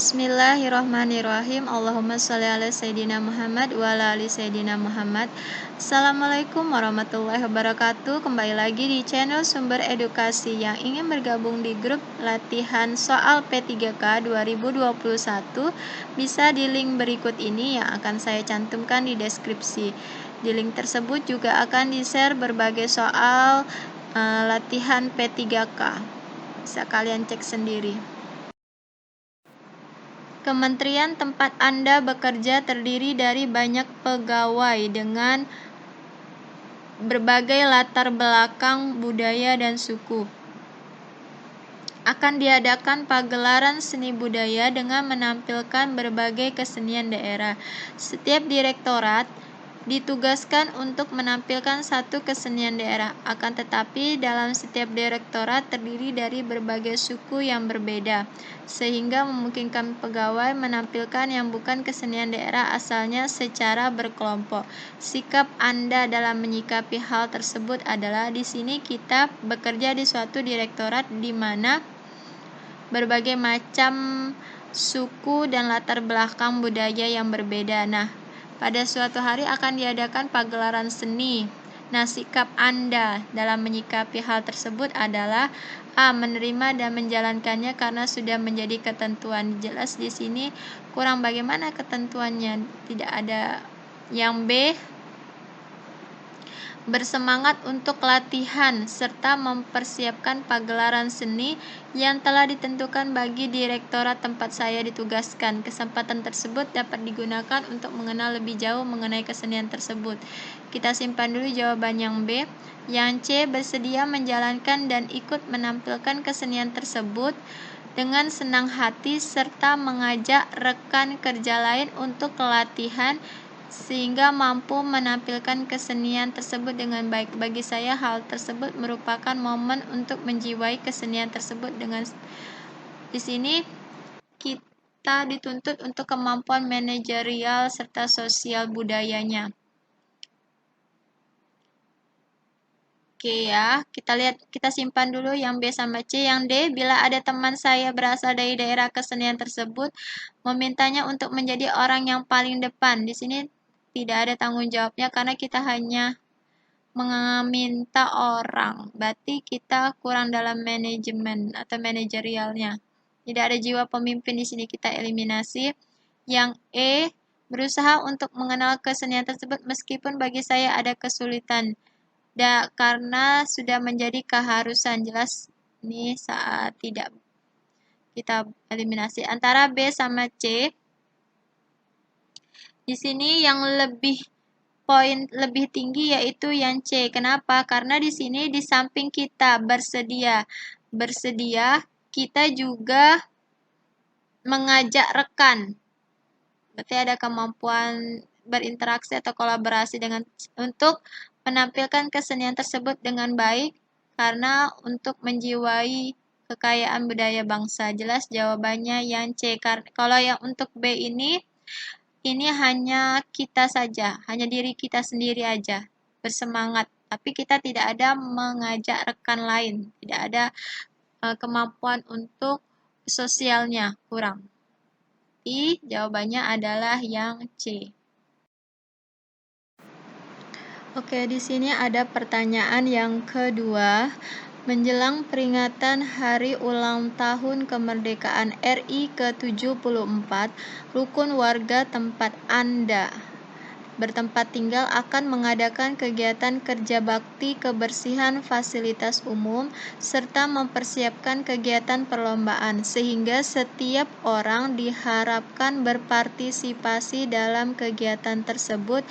Bismillahirrahmanirrahim. Allahumma sholli ala Sayyidina Muhammad wa ala ali Sayyidina Muhammad. Assalamualaikum warahmatullahi wabarakatuh. Kembali lagi di channel Sumber Edukasi. Yang ingin bergabung di grup latihan soal P3K 2021 bisa di link berikut ini yang akan saya cantumkan di deskripsi. Di link tersebut juga akan di-share berbagai soal latihan P3K. Bisa kalian cek sendiri. Kementerian tempat Anda bekerja terdiri dari banyak pegawai dengan berbagai latar belakang budaya dan suku. Akan diadakan pagelaran seni budaya dengan menampilkan berbagai kesenian daerah. Setiap direktorat ditugaskan untuk menampilkan satu kesenian daerah. Akan tetapi dalam setiap direktorat terdiri dari berbagai suku yang berbeda, sehingga memungkinkan pegawai menampilkan yang bukan kesenian daerah asalnya secara berkelompok. Sikap Anda dalam menyikapi hal tersebut adalah di sini kita bekerja di suatu direktorat di mana berbagai macam suku dan latar belakang budaya yang berbeda. Nah, pada suatu hari akan diadakan pagelaran seni. Nah, sikap Anda dalam menyikapi hal tersebut adalah A. Menerima dan menjalankannya karena sudah menjadi ketentuan. Jelas di sini kurang bagaimana ketentuannya, tidak ada. Yang B. Bersemangat untuk latihan serta mempersiapkan pagelaran seni yang telah ditentukan bagi direktorat tempat saya ditugaskan. Kesempatan tersebut dapat digunakan untuk mengenal lebih jauh mengenai kesenian tersebut. Kita simpan dulu jawaban yang B. Yang C. Bersedia menjalankan dan ikut menampilkan kesenian tersebut dengan senang hati serta mengajak rekan kerja lain untuk latihan sehingga mampu menampilkan kesenian tersebut dengan baik. Bagi saya hal tersebut merupakan momen untuk menjiwai kesenian tersebut. Dengan di sini kita dituntut untuk kemampuan manajerial serta sosial budayanya. Oke ya, kita lihat, kita simpan dulu yang B sama C. Yang D, bila ada teman saya berasal dari daerah kesenian tersebut memintanya untuk menjadi orang yang paling depan. Di sini tidak ada tanggung jawabnya karena kita hanya meminta orang. Berarti kita kurang dalam manajemen atau manajerialnya. Tidak ada jiwa pemimpin, di sini kita eliminasi. Yang E, berusaha untuk mengenal kesenian tersebut meskipun bagi saya ada kesulitan. Karena sudah menjadi keharusan. Jelas ini saat tidak, kita eliminasi. Antara B sama C. Di sini yang poin lebih tinggi yaitu yang C. Kenapa? Karena di sini di samping kita bersedia, kita juga mengajak rekan. Berarti ada kemampuan berinteraksi atau kolaborasi untuk menampilkan kesenian tersebut dengan baik karena untuk menjiwai kekayaan budaya bangsa. Jelas jawabannya yang C. Kalau yang untuk B ini hanya kita saja, hanya diri kita sendiri aja bersemangat, tapi kita tidak ada mengajak rekan lain, tidak ada kemampuan untuk sosialnya, kurang. Jawabannya adalah yang C. Oke, di sini ada pertanyaan yang kedua. Menjelang peringatan Hari Ulang Tahun Kemerdekaan RI ke-74, rukun warga tempat Anda bertempat tinggal akan mengadakan kegiatan kerja bakti kebersihan fasilitas umum serta mempersiapkan kegiatan perlombaan, sehingga setiap orang diharapkan berpartisipasi dalam kegiatan tersebut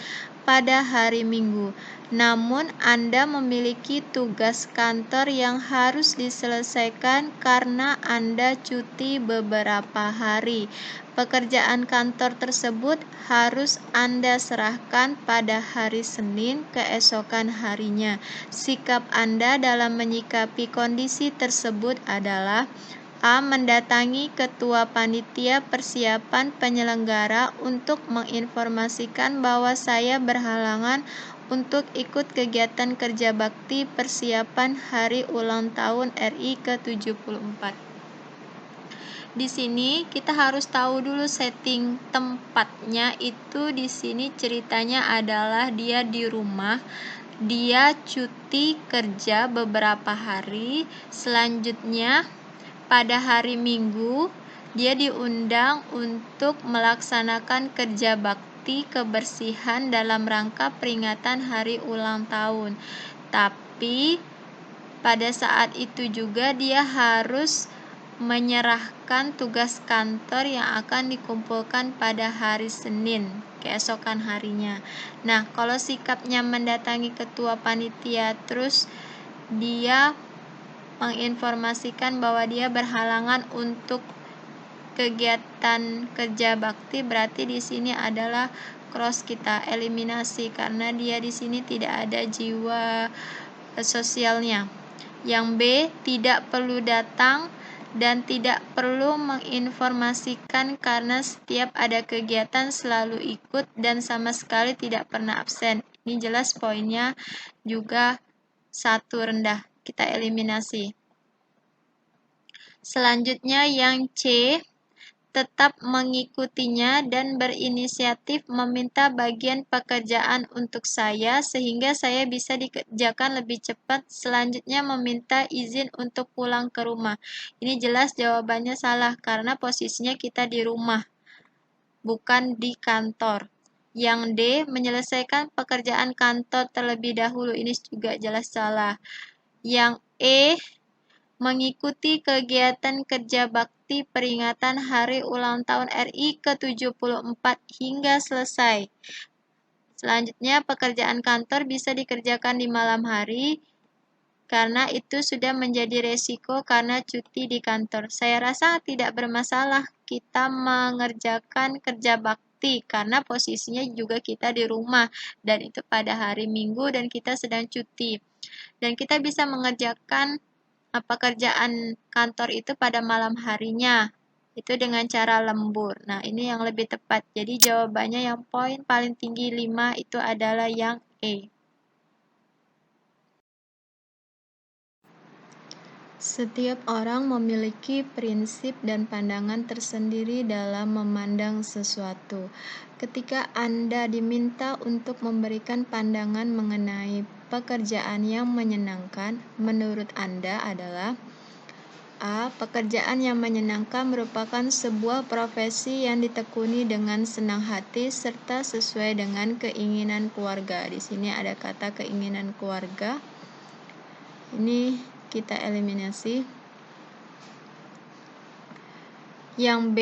pada hari Minggu. Namun, Anda memiliki tugas kantor yang harus diselesaikan karena Anda cuti beberapa hari. Pekerjaan kantor tersebut harus Anda serahkan pada hari Senin keesokan harinya. Sikap Anda dalam menyikapi kondisi tersebut adalah A. Mendatangi ketua panitia persiapan penyelenggara untuk menginformasikan bahwa saya berhalangan untuk ikut kegiatan kerja bakti persiapan Hari Ulang Tahun RI ke-74. Di sini kita harus tahu dulu setting tempatnya. Itu di sini ceritanya adalah dia di rumah, dia cuti kerja beberapa hari. Selanjutnya pada hari Minggu dia diundang untuk melaksanakan kerja bakti kebersihan dalam rangka peringatan hari ulang tahun. Tapi pada saat itu juga dia harus menyerahkan tugas kantor yang akan dikumpulkan pada hari Senin, keesokan harinya. Nah, kalau sikapnya mendatangi ketua panitia terus dia menginformasikan bahwa dia berhalangan untuk kegiatan kerja bakti, berarti di sini adalah cross, kita eliminasi karena dia di sini tidak ada jiwa sosialnya. Yang B, tidak perlu datang dan tidak perlu menginformasikan karena setiap ada kegiatan selalu ikut dan sama sekali tidak pernah absen. Ini jelas poinnya juga 1 rendah, kita eliminasi. Selanjutnya yang C, tetap mengikutinya dan berinisiatif meminta bagian pekerjaan untuk saya sehingga saya bisa dikerjakan lebih cepat. Selanjutnya meminta izin untuk pulang ke rumah. Ini jelas jawabannya salah karena posisinya kita di rumah, bukan di kantor. Yang D, menyelesaikan pekerjaan kantor terlebih dahulu. Ini juga jelas salah. Yang E, mengikuti kegiatan kerja bakti peringatan Hari Ulang Tahun RI ke-74 hingga selesai. Selanjutnya, pekerjaan kantor bisa dikerjakan di malam hari karena itu sudah menjadi resiko karena cuti di kantor. Saya rasa tidak bermasalah kita mengerjakan kerja bakti karena posisinya juga kita di rumah dan itu pada hari Minggu dan kita sedang cuti. Dan kita bisa mengerjakan pekerjaan kantor itu pada malam harinya, itu dengan cara lembur. Nah, ini yang lebih tepat. Jadi jawabannya yang poin paling tinggi 5 itu adalah yang E. Setiap orang memiliki prinsip dan pandangan tersendiri dalam memandang sesuatu. Ketika Anda diminta untuk memberikan pandangan mengenai pekerjaan yang menyenangkan, menurut Anda adalah A. Pekerjaan yang menyenangkan merupakan sebuah profesi yang ditekuni dengan senang hati serta sesuai dengan keinginan keluarga. Di sini ada kata keinginan keluarga. Ini kita eliminasi. Yang B,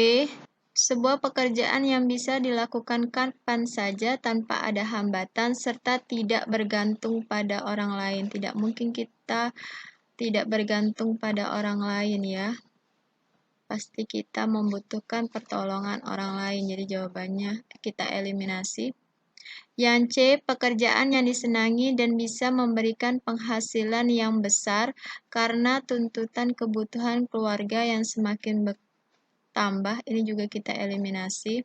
sebuah pekerjaan yang bisa dilakukan kapan saja tanpa ada hambatan serta tidak bergantung pada orang lain. Tidak mungkin kita tidak bergantung pada orang lain ya. Pasti kita membutuhkan pertolongan orang lain. Jadi jawabannya kita eliminasi. Yang C, pekerjaan yang disenangi dan bisa memberikan penghasilan yang besar karena tuntutan kebutuhan keluarga yang semakin bertambah. Ini juga kita eliminasi.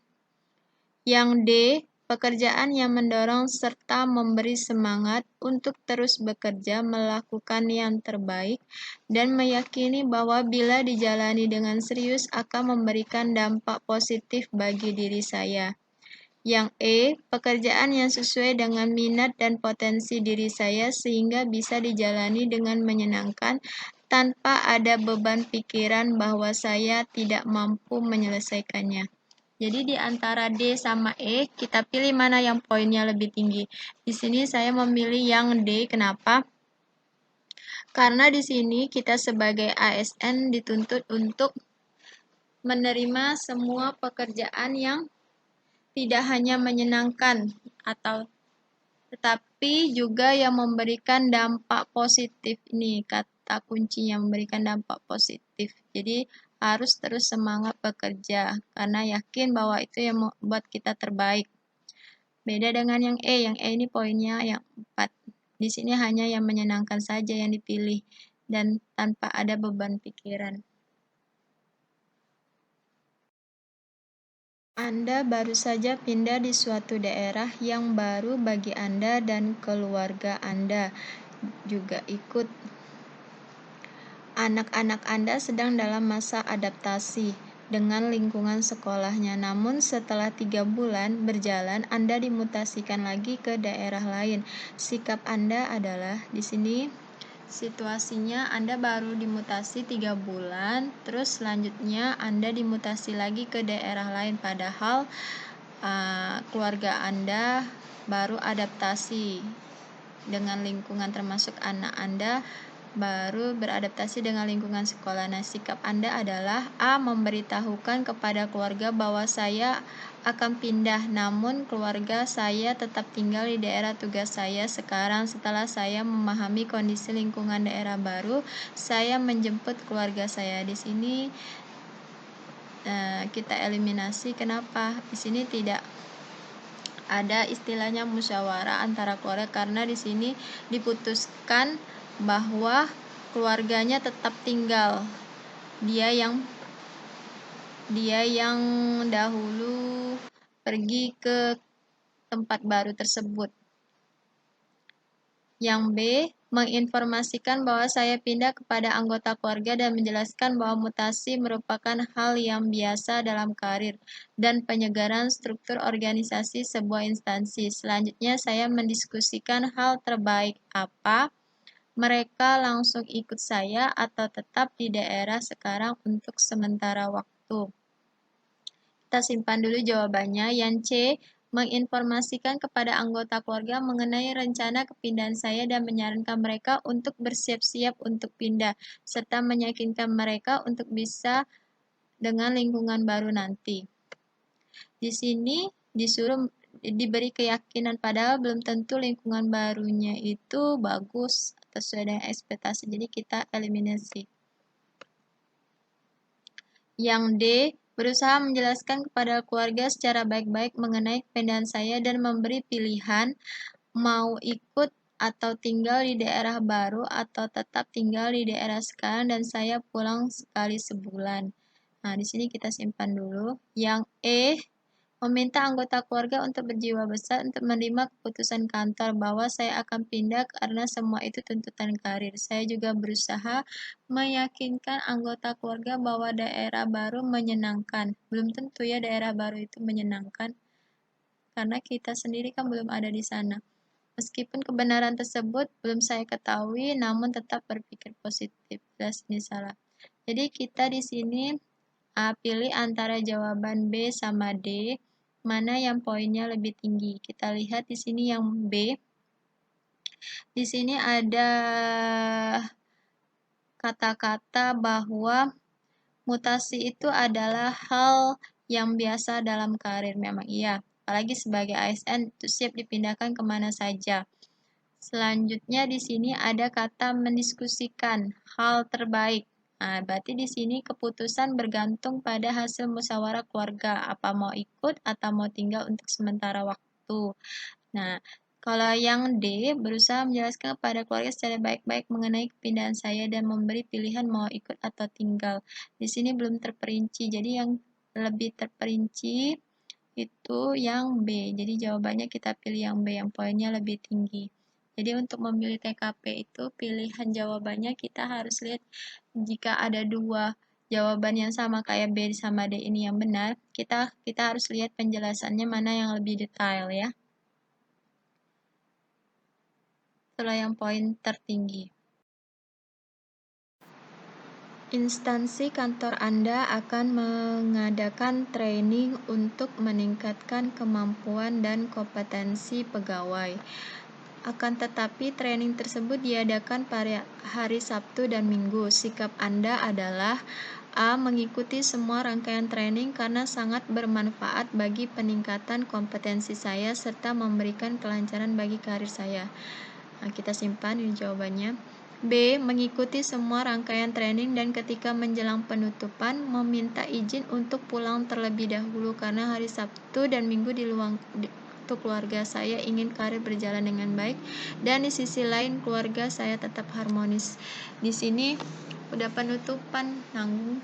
Yang D, pekerjaan yang mendorong serta memberi semangat untuk terus bekerja, melakukan yang terbaik, dan meyakini bahwa bila dijalani dengan serius akan memberikan dampak positif bagi diri saya. Yang E, pekerjaan yang sesuai dengan minat dan potensi diri saya sehingga bisa dijalani dengan menyenangkan tanpa ada beban pikiran bahwa saya tidak mampu menyelesaikannya. Jadi di antara D sama E, kita pilih mana yang poinnya lebih tinggi. Di sini saya memilih yang D. Kenapa? Karena di sini kita sebagai ASN dituntut untuk menerima semua pekerjaan yang tidak hanya menyenangkan tetapi juga yang memberikan dampak positif. Ini kata kuncinya, memberikan dampak positif. Jadi harus terus semangat bekerja karena yakin bahwa itu yang membuat kita terbaik. Beda dengan yang E. Yang E ini poinnya yang 4. Di sini hanya yang menyenangkan saja yang dipilih dan tanpa ada beban pikiran. Anda baru saja pindah di suatu daerah yang baru bagi Anda dan keluarga Anda juga ikut. Anak-anak Anda sedang dalam masa adaptasi. dengan lingkungan sekolahnya. Namun setelah 3 bulan berjalan, Anda dimutasikan lagi ke daerah lain. Sikap Anda adalah di sini situasinya Anda baru dimutasi 3 bulan, terus selanjutnya Anda dimutasi lagi ke daerah lain, padahal keluarga Anda baru adaptasi dengan lingkungan, termasuk anak Anda baru beradaptasi dengan lingkungan sekolah. Nah, sikap Anda adalah A. Memberitahukan kepada keluarga bahwa saya akan pindah, namun keluarga saya tetap tinggal di daerah tugas saya sekarang. Setelah saya memahami kondisi lingkungan daerah baru, saya menjemput keluarga saya. Di sini kita eliminasi. Kenapa? Di sini tidak ada istilahnya musyawarah antara keluarga, karena di sini diputuskan bahwa keluarganya tetap tinggal. Dia yang dahulu pergi ke tempat baru tersebut. Yang B, menginformasikan bahwa saya pindah kepada anggota keluarga dan menjelaskan bahwa mutasi merupakan hal yang biasa dalam karir dan penyegaran struktur organisasi sebuah instansi. Selanjutnya saya mendiskusikan hal terbaik apa, mereka langsung ikut saya atau tetap di daerah sekarang untuk sementara waktu. Kita simpan dulu jawabannya. Yang C, menginformasikan kepada anggota keluarga mengenai rencana kepindahan saya dan menyarankan mereka untuk bersiap-siap untuk pindah, serta meyakinkan mereka untuk bisa dengan lingkungan baru nanti. Di sini disuruh diberi keyakinan, padahal belum tentu lingkungan barunya itu bagus atau sesuai dengan ekspektasi, jadi kita eliminasi. Yang D, berusaha menjelaskan kepada keluarga secara baik-baik mengenai kepindahan saya dan memberi pilihan mau ikut atau tinggal di daerah baru atau tetap tinggal di daerah sekarang dan saya pulang sekali sebulan. Nah, di sini kita simpan dulu. Yang E, meminta anggota keluarga untuk berjiwa besar untuk menerima keputusan kantor bahwa saya akan pindah karena semua itu tuntutan karir. Saya juga berusaha meyakinkan anggota keluarga bahwa daerah baru menyenangkan. Belum tentu ya daerah baru itu menyenangkan, karena kita sendiri kan belum ada di sana. Meskipun kebenaran tersebut belum saya ketahui, namun tetap berpikir positif. Jelas ini salah. Jadi kita di sini pilih antara jawaban B sama D, mana yang poinnya lebih tinggi. Kita lihat di sini yang B. Di sini ada kata-kata bahwa mutasi itu adalah hal yang biasa dalam karir. Memang iya, apalagi sebagai ASN itu siap dipindahkan kemana saja. Selanjutnya di sini ada kata mendiskusikan hal terbaik. Nah, berarti di sini keputusan bergantung pada hasil musyawarah keluarga, apa mau ikut atau mau tinggal untuk sementara waktu. Nah, kalau yang D, berusaha menjelaskan kepada keluarga secara baik-baik mengenai kepindahan saya dan memberi pilihan mau ikut atau tinggal. Di sini belum terperinci, jadi yang lebih terperinci itu yang B. Jadi jawabannya kita pilih yang B, yang poinnya lebih tinggi. Jadi untuk memilih TKP itu pilihan jawabannya kita harus lihat jika ada dua jawaban yang sama kayak B sama D ini yang benar, kita harus lihat penjelasannya mana yang lebih detail ya. Setelah yang poin tertinggi. Instansi kantor Anda akan mengadakan training untuk meningkatkan kemampuan dan kompetensi pegawai. Akan tetapi, training tersebut diadakan pada hari Sabtu dan Minggu. Sikap Anda adalah A. Mengikuti semua rangkaian training karena sangat bermanfaat bagi peningkatan kompetensi saya serta memberikan kelancaran bagi karir saya. Nah, kita simpan ini jawabannya. B. Mengikuti semua rangkaian training dan ketika menjelang penutupan meminta izin untuk pulang terlebih dahulu karena hari Sabtu dan Minggu untuk keluarga saya ingin karir berjalan dengan baik dan di sisi lain keluarga saya tetap harmonis. Di sini udah penutupan, nanggung,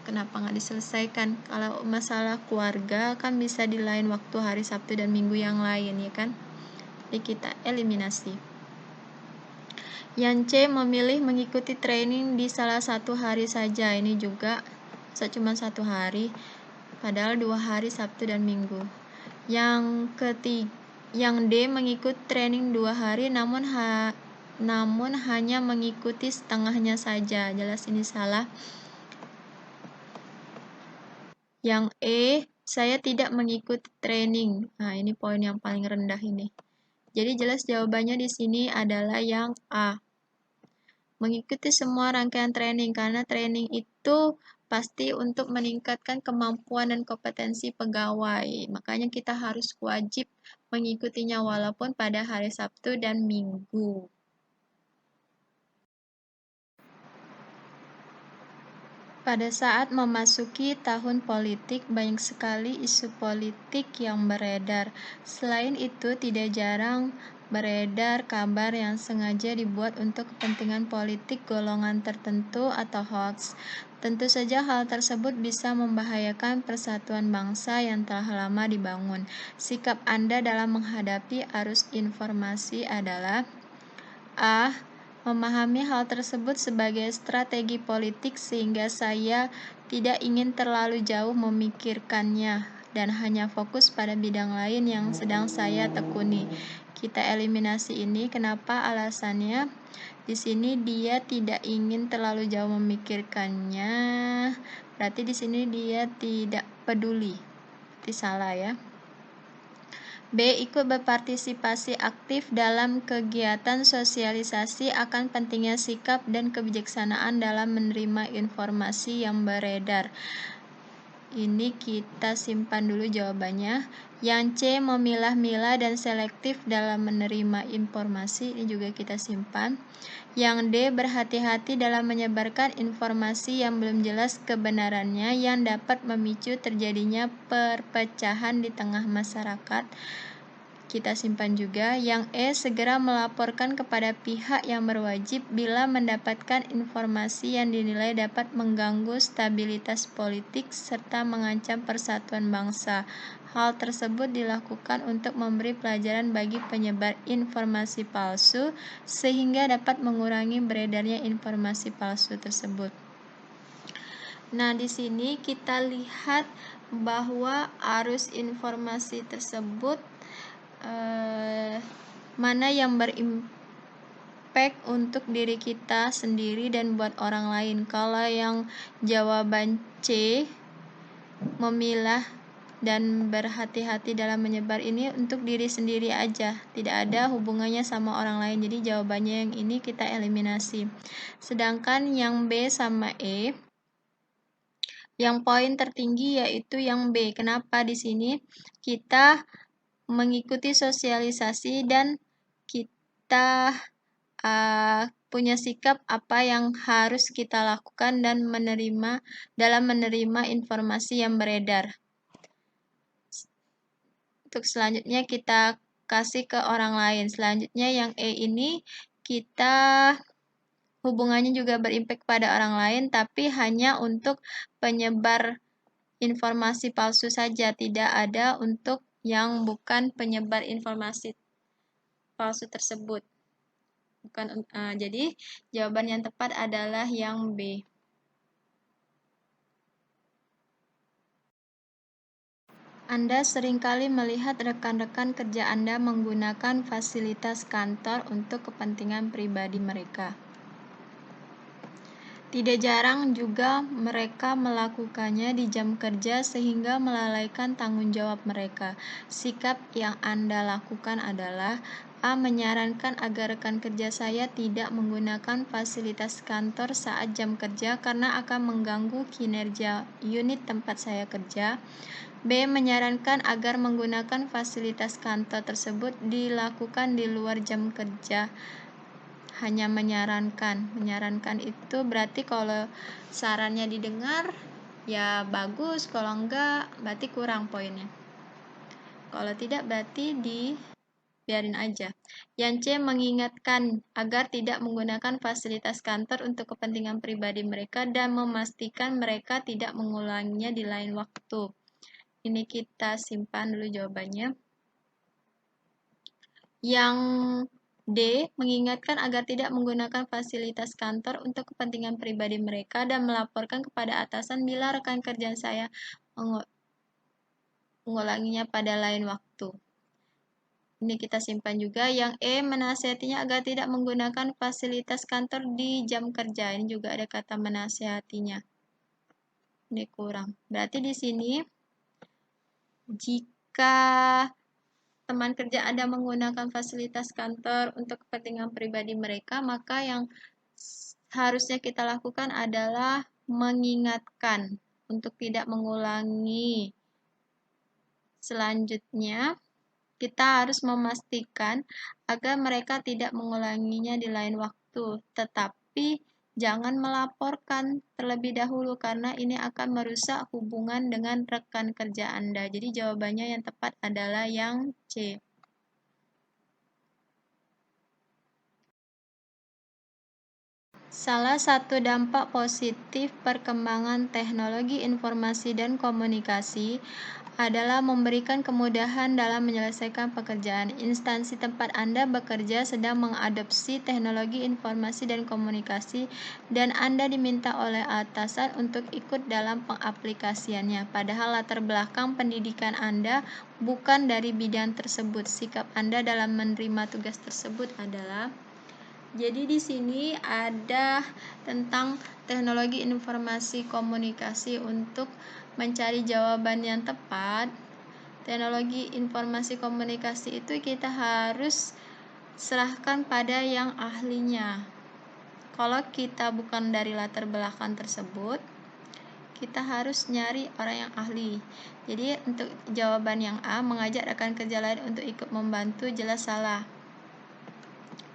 kenapa nggak diselesaikan? Kalau masalah keluarga kan bisa di lain waktu hari Sabtu dan Minggu yang lain ya kan. Jadi kita eliminasi. Yang C, memilih mengikuti training di salah satu hari saja. Ini juga cuma 1 hari, padahal 2 hari Sabtu dan Minggu. Yang D mengikuti training 2 hari namun hanya mengikuti setengahnya saja. Jelas ini salah. Yang E, saya tidak mengikuti training. Nah, ini poin yang paling rendah ini. Jadi jelas jawabannya di sini adalah yang A. Mengikuti semua rangkaian training, karena training itu pasti untuk meningkatkan kemampuan dan kompetensi pegawai. Makanya kita harus wajib mengikutinya walaupun pada hari Sabtu dan Minggu. Pada saat memasuki tahun politik, banyak sekali isu politik yang beredar. Selain itu, tidak jarang beredar kabar yang sengaja dibuat untuk kepentingan politik golongan tertentu atau hoax. Tentu saja hal tersebut bisa membahayakan persatuan bangsa yang telah lama dibangun. Sikap Anda dalam menghadapi arus informasi adalah A. Memahami hal tersebut sebagai strategi politik sehingga saya tidak ingin terlalu jauh memikirkannya dan hanya fokus pada bidang lain yang sedang saya tekuni. Kita eliminasi ini. Kenapa alasannya? Di sini dia tidak ingin terlalu jauh memikirkannya. Berarti di sini dia tidak peduli. Berarti salah ya. B. Ikut berpartisipasi aktif dalam kegiatan sosialisasi akan pentingnya sikap dan kebijaksanaan dalam menerima informasi yang beredar. Ini kita simpan dulu jawabannya. Yang C. Memilah-milah dan selektif dalam menerima informasi. Ini juga kita simpan. Yang D. Berhati-hati dalam menyebarkan informasi yang belum jelas kebenarannya yang dapat memicu terjadinya perpecahan di tengah masyarakat. Kita simpan juga. Yang E. Segera melaporkan kepada pihak yang berwajib bila mendapatkan informasi yang dinilai dapat mengganggu stabilitas politik serta mengancam persatuan bangsa. Hal tersebut dilakukan untuk memberi pelajaran bagi penyebar informasi palsu sehingga dapat mengurangi beredarnya informasi palsu tersebut. Nah, di sini kita lihat bahwa arus informasi tersebut mana yang berimpact untuk diri kita sendiri dan buat orang lain. Kalau yang jawaban C, memilah dan berhati-hati dalam menyebar, ini untuk diri sendiri aja, tidak ada hubungannya sama orang lain. Jadi jawabannya yang ini kita eliminasi. Sedangkan yang B sama E, yang poin tertinggi yaitu yang B. Kenapa di sini kita mengikuti sosialisasi dan kita punya sikap apa yang harus kita lakukan dan dalam menerima informasi yang beredar. Untuk selanjutnya kita kasih ke orang lain. Selanjutnya yang E ini kita hubungannya juga berimpact pada orang lain, tapi hanya untuk penyebar informasi palsu saja, tidak ada untuk yang bukan penyebar informasi palsu tersebut. Jadi jawaban yang tepat adalah yang B. Anda seringkali melihat rekan-rekan kerja Anda menggunakan fasilitas kantor untuk kepentingan pribadi mereka. Tidak jarang juga mereka melakukannya di jam kerja sehingga melalaikan tanggung jawab mereka. Sikap yang Anda lakukan adalah A. Menyarankan agar rekan kerja saya tidak menggunakan fasilitas kantor saat jam kerja karena akan mengganggu kinerja unit tempat saya kerja. B. Menyarankan agar menggunakan fasilitas kantor tersebut dilakukan di luar jam kerja. Hanya menyarankan itu berarti kalau sarannya didengar ya bagus, kalau enggak berarti kurang poinnya. Kalau tidak berarti biarin aja. Yang C. Mengingatkan agar tidak menggunakan fasilitas kantor untuk kepentingan pribadi mereka dan memastikan mereka tidak mengulanginya di lain waktu. Ini kita simpan dulu jawabannya. Yang D. Mengingatkan agar tidak menggunakan fasilitas kantor untuk kepentingan pribadi mereka dan melaporkan kepada atasan bila rekan kerja saya mengulanginya pada lain waktu. Ini kita simpan juga. Yang E. Menasihatinya agar tidak menggunakan fasilitas kantor di jam kerja. Ini juga ada kata menasihatinya. Ini kurang. Berarti di sini jika teman kerja Anda menggunakan fasilitas kantor untuk kepentingan pribadi mereka, maka yang harusnya kita lakukan adalah mengingatkan untuk tidak mengulangi. Selanjutnya, kita harus memastikan agar mereka tidak mengulanginya di lain waktu, tetapi jangan melaporkan terlebih dahulu karena ini akan merusak hubungan dengan rekan kerja Anda. Jadi jawabannya yang tepat adalah yang C. Salah satu dampak positif perkembangan teknologi informasi dan komunikasi adalah memberikan kemudahan dalam menyelesaikan pekerjaan. Instansi tempat Anda bekerja sedang mengadopsi teknologi informasi dan komunikasi dan Anda diminta oleh atasan untuk ikut dalam pengaplikasiannya. Padahal latar belakang pendidikan Anda bukan dari bidang tersebut. Sikap Anda dalam menerima tugas tersebut adalah. Jadi di sini ada tentang teknologi informasi komunikasi untuk mencari jawaban yang tepat. Teknologi informasi komunikasi itu kita harus serahkan pada yang ahlinya. Kalau kita bukan dari latar belakang tersebut, kita harus nyari orang yang ahli. Jadi untuk jawaban yang A, mengajak rekan kerja lain untuk ikut membantu, jelas salah.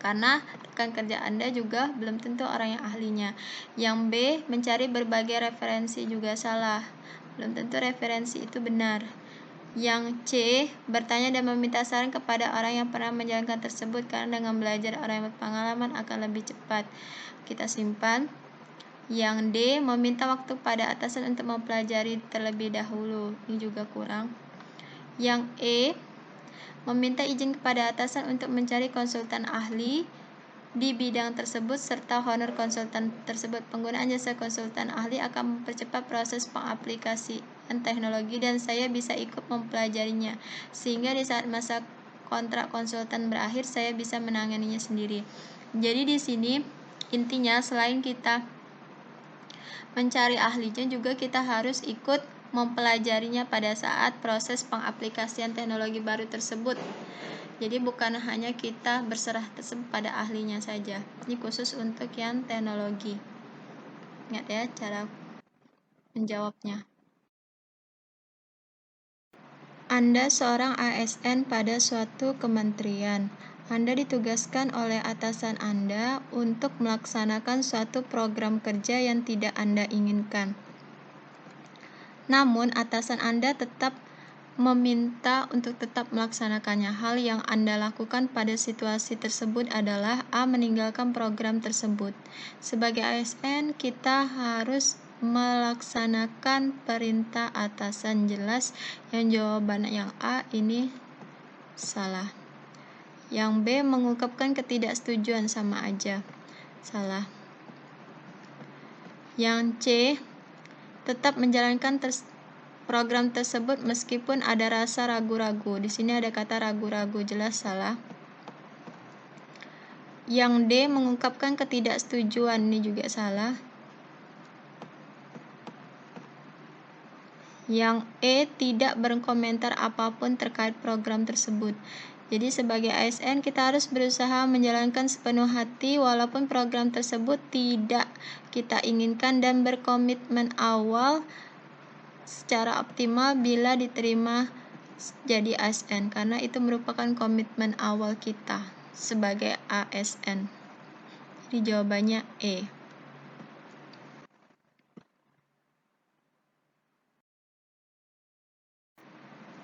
Karena rekan kerja Anda juga belum tentu orang yang ahlinya. Yang B, mencari berbagai referensi juga salah. Belum tentu referensi itu benar. Yang C, bertanya dan meminta saran kepada orang yang pernah menjalankan tersebut karena dengan belajar orang yang berpengalaman akan lebih cepat. Kita simpan. Yang D, meminta waktu pada atasan untuk mempelajari terlebih dahulu. Ini juga kurang. Yang E, meminta izin kepada atasan untuk mencari konsultan ahli di bidang tersebut serta honor konsultan tersebut. Penggunaan jasa konsultan ahli akan mempercepat proses pengaplikasian teknologi dan saya bisa ikut mempelajarinya sehingga di saat masa kontrak konsultan berakhir saya bisa menanganinya sendiri. Jadi di sini intinya selain kita mencari ahlinya juga kita harus ikut mempelajarinya pada saat proses pengaplikasian teknologi baru tersebut. Jadi bukan hanya kita berserah pada ahlinya saja. Ini khusus untuk yang teknologi. Ingat ya cara menjawabnya. Anda seorang ASN pada suatu kementerian. Anda ditugaskan oleh atasan Anda untuk melaksanakan suatu program kerja yang tidak Anda inginkan. Namun, atasan Anda tetap meminta untuk tetap melaksanakannya. Hal yang Anda lakukan pada situasi tersebut adalah A. Meninggalkan program tersebut. Sebagai ASN, kita harus melaksanakan perintah atasan, jelas. Yang jawaban yang A ini salah. Yang B. Mengungkapkan ketidaksetujuan, sama aja salah. Yang C. Tetap menjalankan program tersebut meskipun ada rasa ragu-ragu. Di sini ada kata ragu-ragu, jelas salah. Yang D. Mengungkapkan ketidaksetujuan, ini juga salah. Yang E. Tidak berkomentar apapun terkait program tersebut. Jadi sebagai ASN kita harus berusaha menjalankan sepenuh hati walaupun program tersebut tidak kita inginkan dan berkomitmen awal secara optimal bila diterima jadi ASN karena itu merupakan komitmen awal kita sebagai ASN. Jadi jawabannya E.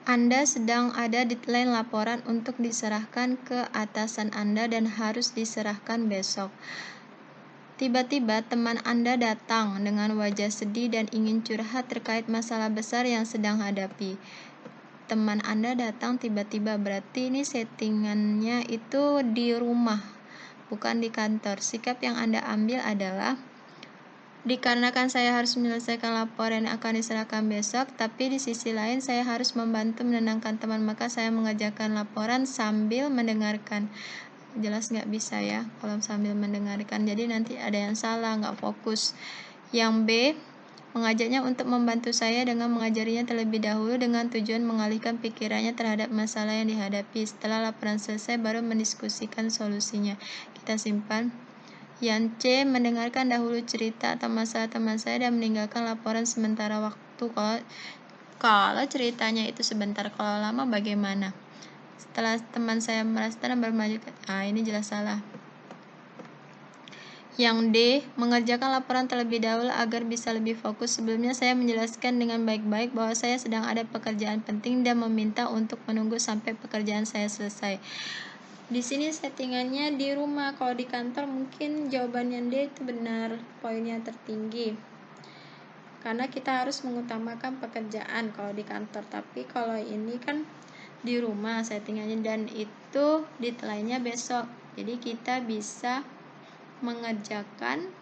Anda sedang ada deadline laporan untuk diserahkan ke atasan Anda dan harus diserahkan besok. Tiba-tiba teman Anda datang dengan wajah sedih dan ingin curhat terkait masalah besar yang sedang hadapi. teman Anda datang tiba-tiba, berarti ini settingannya itu di rumah, bukan di kantor. Sikap yang Anda ambil adalah, dikarenakan saya harus menyelesaikan laporan yang akan diserahkan besok, tapi di sisi lain saya harus membantu menenangkan teman, maka saya mengerjakan laporan sambil mendengarkan. Jelas nggak bisa ya kalau sambil mendengarkan, jadi nanti ada yang salah, nggak fokus. Yang B, mengajaknya untuk membantu saya dengan mengajarinya terlebih dahulu dengan tujuan mengalihkan pikirannya terhadap masalah yang dihadapi. Setelah laporan selesai, baru mendiskusikan solusinya. Kita simpan. Yang C, mendengarkan dahulu cerita atau masalah teman saya dan meninggalkan laporan sementara waktu. Kalau ceritanya itu sebentar, kalau lama bagaimana? Setelah teman saya merasa tenang baru melanjutkan. Ini jelas salah. Yang D, mengerjakan laporan terlebih dahulu agar bisa lebih fokus. Sebelumnya saya menjelaskan dengan baik-baik bahwa saya sedang ada pekerjaan penting dan meminta untuk menunggu sampai pekerjaan saya selesai. Di sini settingannya di rumah. Kalau di kantor mungkin jawaban yang D itu benar, poinnya tertinggi. Karena kita harus mengutamakan pekerjaan kalau di kantor. Tapi kalau ini kan di rumah settingannya, dan itu deadline-nya besok. Jadi kita bisa mengerjakan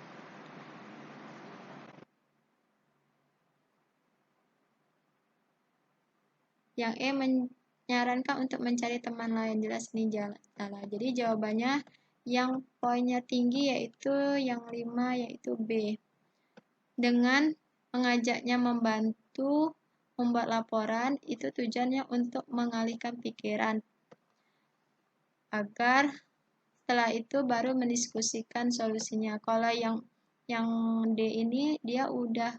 yang E, menyarankan untuk mencari teman lain. Jelas ini salah. Jadi jawabannya yang poinnya tinggi yaitu yang 5, yaitu B. Dengan mengajaknya membantu membuat laporan, itu tujuannya untuk mengalihkan pikiran agar setelah itu baru mendiskusikan solusinya. Kalau yang D ini dia udah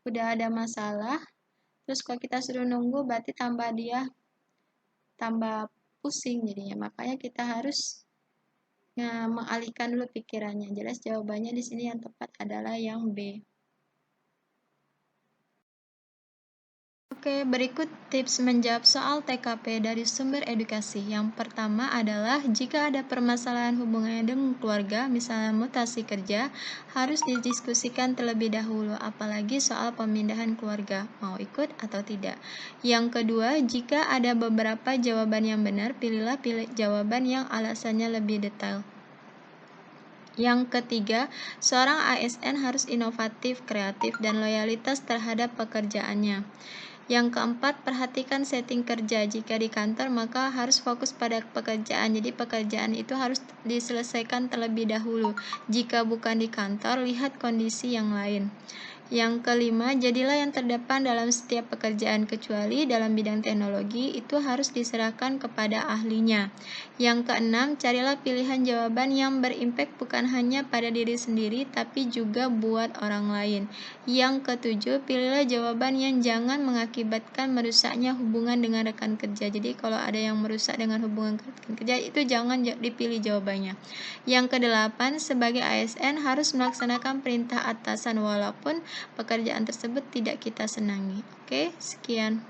ada masalah, terus kalau kita suruh nunggu berarti tambah pusing jadinya. Makanya kita harus mengalihkan dulu pikirannya. Jelas jawabannya di sini yang tepat adalah yang B. Oke, berikut tips menjawab soal TKP dari sumber edukasi. Yang pertama adalah jika ada permasalahan hubungannya dengan keluarga, misalnya mutasi kerja, harus didiskusikan terlebih dahulu, apalagi soal pemindahan keluarga, mau ikut atau tidak. Yang kedua, jika ada beberapa jawaban yang benar, pilih jawaban yang alasannya lebih detail. Yang ketiga, seorang ASN harus inovatif, kreatif, dan loyalitas terhadap pekerjaannya. Yang keempat, perhatikan setting kerja. Jika di kantor, maka harus fokus pada pekerjaan. Jadi pekerjaan itu harus diselesaikan terlebih dahulu. Jika bukan di kantor, lihat kondisi yang lain. Yang kelima, jadilah yang terdepan dalam setiap pekerjaan, kecuali dalam bidang teknologi, itu harus diserahkan kepada ahlinya. Yang keenam, carilah pilihan jawaban yang berimpak bukan hanya pada diri sendiri, tapi juga buat orang lain. Yang ketujuh, pilihlah jawaban yang jangan mengakibatkan merusaknya hubungan dengan rekan kerja. Jadi kalau ada yang merusak dengan hubungan rekan kerja, itu jangan dipilih jawabannya. Yang kedelapan, sebagai ASN harus melaksanakan perintah atasan walaupun pekerjaan tersebut tidak kita senangi. Oke, sekian.